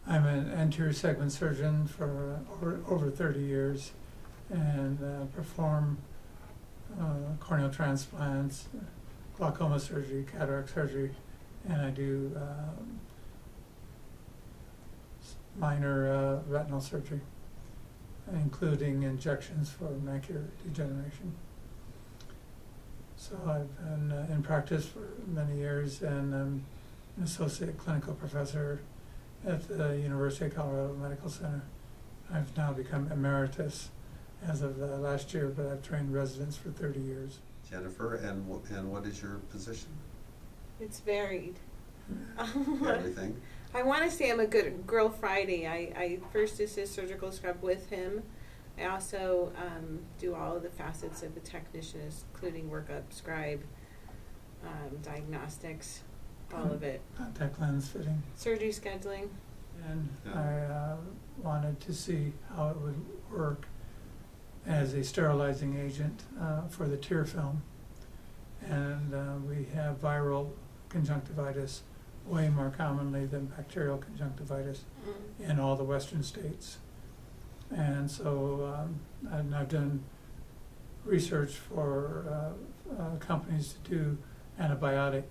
I'm an anterior segment surgeon for over 30 years and perform corneal transplants, glaucoma surgery, cataract surgery, and I do minor retinal surgery, including injections for macular degeneration. So I've been in practice for many years, and I'm an associate clinical professor at the University of Colorado Medical Center. I've now become emeritus as of last year, but I've trained residents for 30 years. Jennifer, and what is your position? It's varied. Everything? I want to say I'm a good Girl Friday. I first assist surgical scrub with him. I also do all of the facets of the technician, including workup, scribe, diagnostics, all of it. Contact lens fitting. Surgery scheduling. And Yeah. I wanted to see how it would work as a sterilizing agent for the tear film. And we have viral conjunctivitis way more commonly than bacterial conjunctivitis in all the western states. And so and I've done research for companies to do antibiotic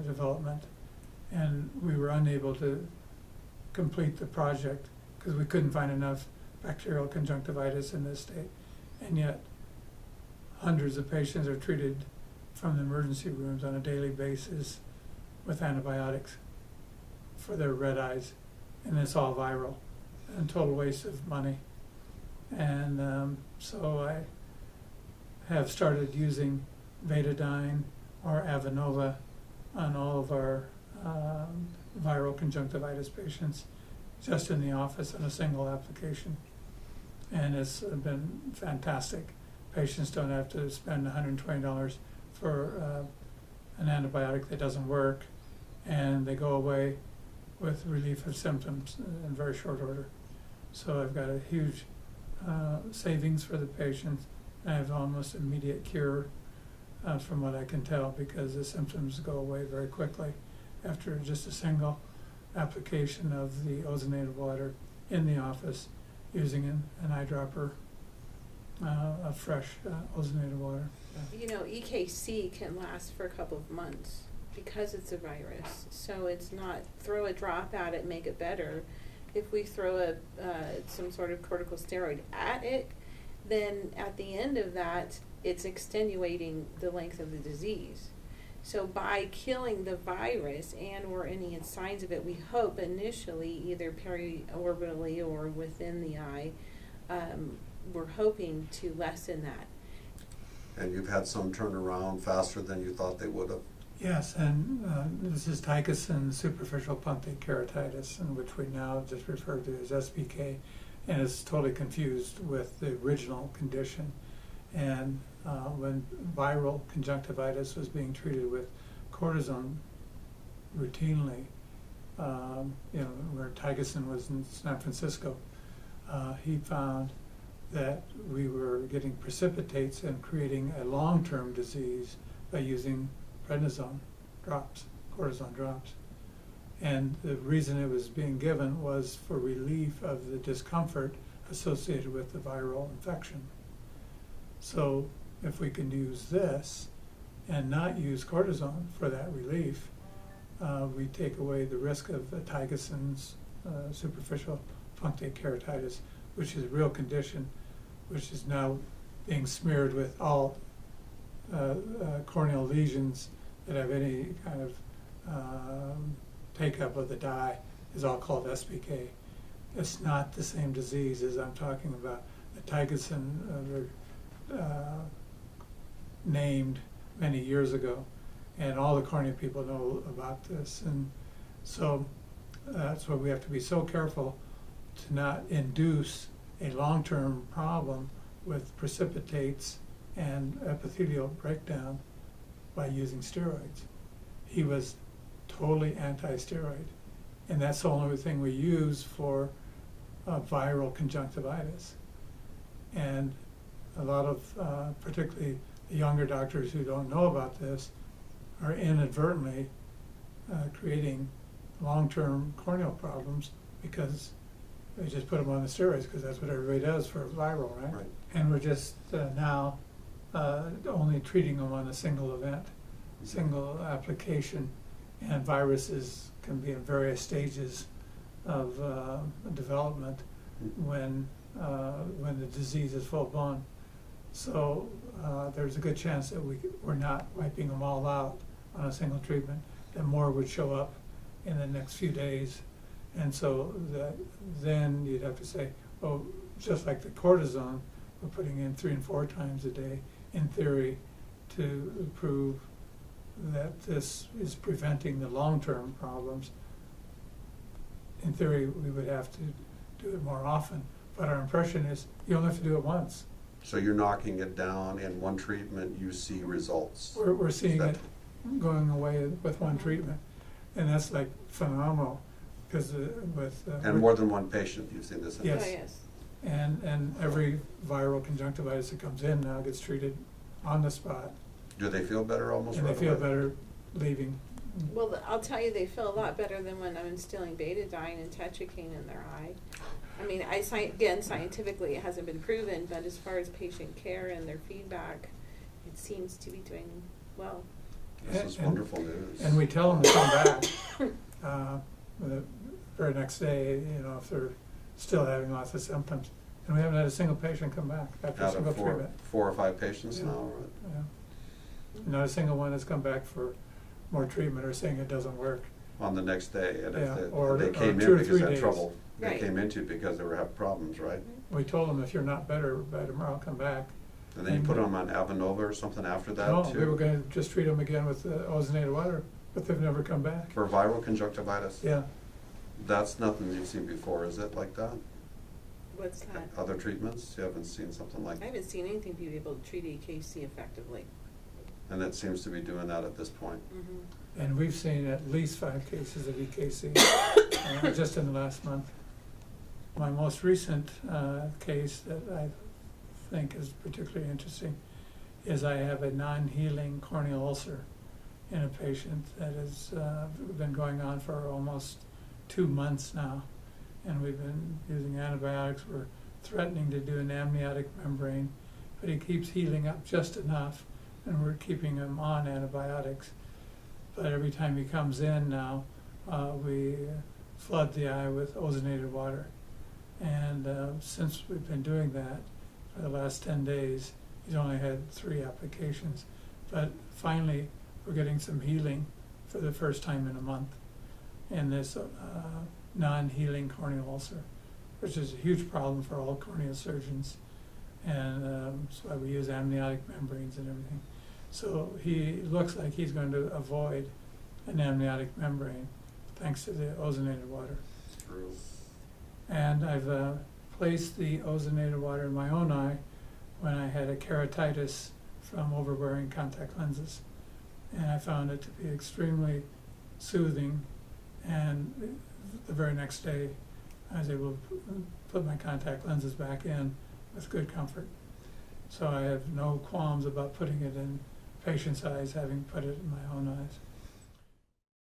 development, and we were unable to complete the project because we couldn't find enough bacterial conjunctivitis in this state. And yet hundreds of patients are treated from the emergency rooms on a daily basis with antibiotics for their red eyes, and it's all viral and total waste of money. And so I have started using Betadine or Avenova on all of our viral conjunctivitis patients just in the office in a single application. And it's been fantastic. Patients don't have to spend $120 for an antibiotic that doesn't work, and they go away with relief of symptoms in very short order. So I've got a huge savings for the patients. I have almost immediate cure from what I can tell, because the symptoms go away very quickly after just a single application of the ozonated water in the office using an eyedropper of fresh ozonated water. You know, EKC can last for a couple of months because it's a virus. So it's not throw a drop at it, make it better. If we throw some sort of corticosteroid at it, then at the end of that, it's extenuating the length of the disease. So by killing the virus and or any signs of it, we hope initially, either periorbitally or within the eye, we're hoping to lessen that. And you've had some turn around faster than you thought they would have? Yes, and this is Tychosin superficial punctate keratitis, in which we now just refer to as SPK, and it's totally confused with the original condition. And when viral conjunctivitis was being treated with cortisone routinely, where Tychosin was in San Francisco, he found that we were getting precipitates and creating a long-term disease by using prednisone drops, cortisone drops. And the reason it was being given was for relief of the discomfort associated with the viral infection. So if we can use this and not use cortisone for that relief, we take away the risk of Tychoson's superficial punctate keratitis, which is a real condition, which is now being smeared with all corneal lesions that have any kind of take-up of the dye, is all called SPK. It's not the same disease as I'm talking about. The Tychosin named many years ago, and all the cornea people know about this. And so that's why we have to be so careful to not induce a long-term problem with precipitates and epithelial breakdown by using steroids. He was totally anti-steroid, and that's the only thing we use for viral conjunctivitis. And a lot of, particularly the younger doctors who don't know about this, are inadvertently creating long-term corneal problems because they just put them on the steroids, because that's what everybody does for viral, right? Right. And we're just now only treating them on a single event, single application, and viruses can be in various stages of development when the disease is full blown. So there's a good chance that we're not wiping them all out on a single treatment, that more would show up in the next few days. And so then you'd have to say, oh, just like the cortisone, we're putting in 3 and 4 times a day, in theory, to prove that this is preventing the long-term problems. In theory, we would have to do it more often, but our impression is you only have to do it once. So you're knocking it down in one treatment, you see results. We're seeing That- it going away with one treatment, and that's like phenomenal, because And more than one patient, you've seen this in? Yes. Oh, yes. and every viral conjunctivitis that comes in now gets treated on the spot, Do they feel better almost and they right feel away? better leaving. Well, I'll tell you, they feel a lot better than when I'm instilling betadine and tetracaine in their eye. I mean, again, scientifically it hasn't been proven, but as far as patient care and their feedback, it seems to be doing well. This is And- wonderful news. And we tell them to come back the very next day, you know, if they're still having lots of symptoms. And we haven't had a single patient come back after a Out single of treatment. 4 or 5 patients Yeah. now, right? Yeah. Not a single one has come back for more treatment or saying it doesn't work. On the next day, and Yeah, if or they came 2 in or because 3 they had days. trouble, they Right. came into it because they were having problems, right? We told them, if you're not better by tomorrow, come back. And then you put them on Avenova or something after that No, too? we were gonna just treat them again with ozonated water, but they've never come back. For viral conjunctivitis? Yeah, That's nothing you've seen before, is it, like that? What's that? Other treatments, you haven't seen something like I that? haven't seen anything be able to treat AKC effectively. And it seems to be doing that at this point. Mm-hmm. and we've seen at least 5 cases of EKC just in the last month. My most recent case that I think is particularly interesting is I have a non-healing corneal ulcer in a patient that has been going on for almost 2 months now. And we've been using antibiotics. We're threatening to do an amniotic membrane, but he keeps healing up just enough, and we're keeping him on antibiotics. But every time he comes in now, we flood the eye with ozonated water. And since we've been doing that for the last 10 days, he's only had 3 applications. But finally, we're getting some healing for the first time in a month in this non-healing corneal ulcer, which is a huge problem for all corneal surgeons. And that's why we use amniotic membranes and everything. So he looks like he's going to avoid an amniotic membrane thanks to the ozonated water. True. And I've placed the ozonated water in my own eye when I had a keratitis from overwearing contact lenses. And I found it to be extremely soothing, and the very next day I was able to put my contact lenses back in with good comfort. So I have no qualms about putting it in patients' eyes, having put it in my own eyes.